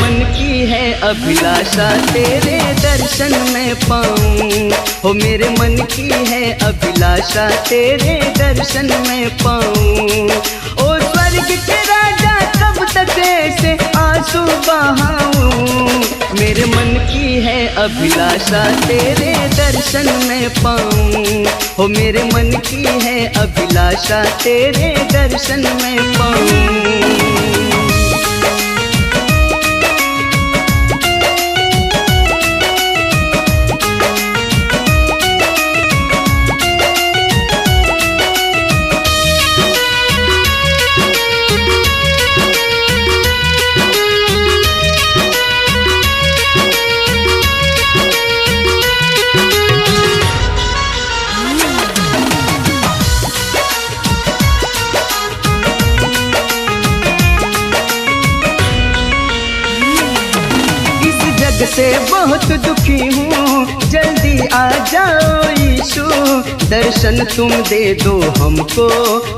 मन की है अभिलाषा तेरे दर्शन में पाऊं। हो मेरे मन की है अभिलाषा तेरे दर्शन में पाऊं। ओ स्वर्ग के राजा कब तक ऐसे आंसू बहाऊं। मेरे मन की है अभिलाषा तेरे दर्शन में पाऊं। हो मेरे मन की है अभिलाषा तेरे दर्शन में पाऊं। से बहुत दुखी हूँ, जल्दी आ जाओ यीशु। दर्शन तुम दे दो हमको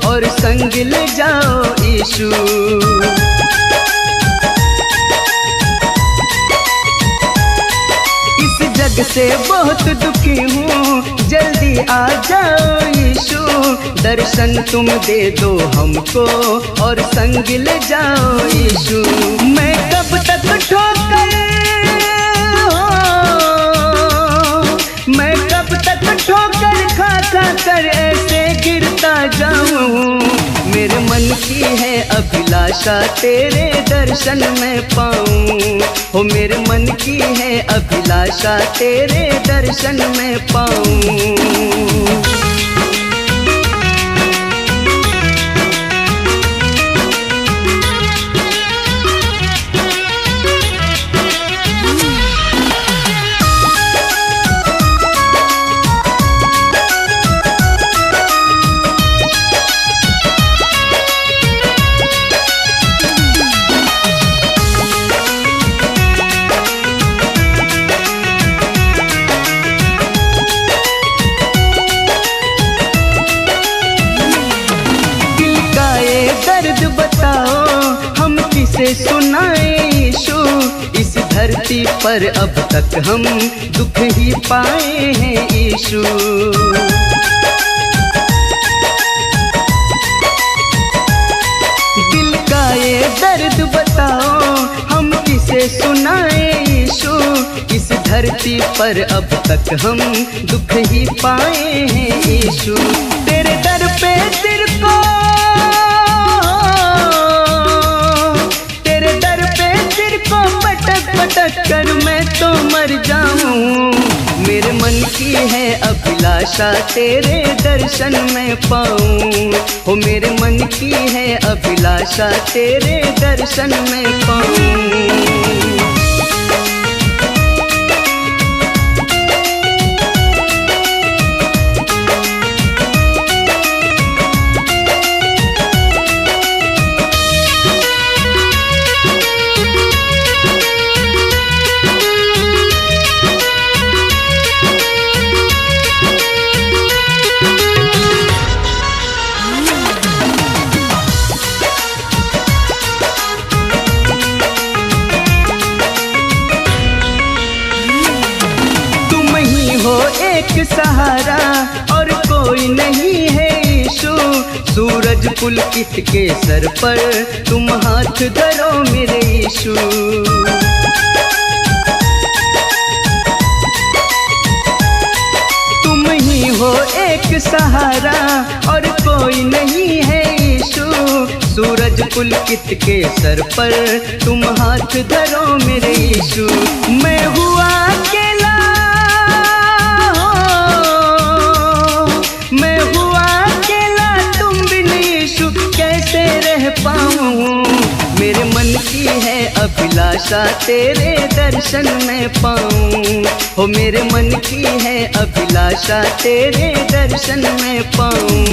और संग ले जाओ यीशु। इस जग से बहुत दुखी हूँ, जल्दी आ जाओ यीशु। दर्शन तुम दे दो हमको और संग ले जाओ यीशु। मैं कब तक ठोकर ठोकर खा खा कर ऐसे गिरता जाऊं। मेरे मन की है अभिलाषा तेरे दर्शन में पाऊं। हो मेरे मन की है अभिलाषा तेरे दर्शन में पाऊं। दर्द बताओ हम किसे सुनाए यीशु। इस धरती पर अब तक हम दुख ही पाए हैं यीशु। दिल का ये दर्द बताओ हम किसे सुनाए यीशु। इस धरती पर अब तक हम दुख ही पाए हैं यीशु। तेरे दर पे सिर को पटक पटक कर मैं तो मर जाऊं। मेरे मन की है अभिलाषा तेरे दर्शन में पाऊं। हो मेरे मन की है अभिलाषा तेरे दर्शन में पाऊं। एक सहारा और कोई नहीं है यीशु। सूरज पुलकित के सर पर तुम हाथ धरो मेरे यीशु। तुम ही हो एक सहारा और कोई नहीं है यीशु। सूरज पुलकित के सर पर तुम हाथ धरो मेरे यीशु। मैं हुआ अकेला, मैं हुआ अकेला, तुम बिन यीशु कैसे रह पाऊं। मेरे मन की है अभिलाषा तेरे दर्शन में पाऊं। हो मेरे मन की है अभिलाषा तेरे दर्शन में पाऊं।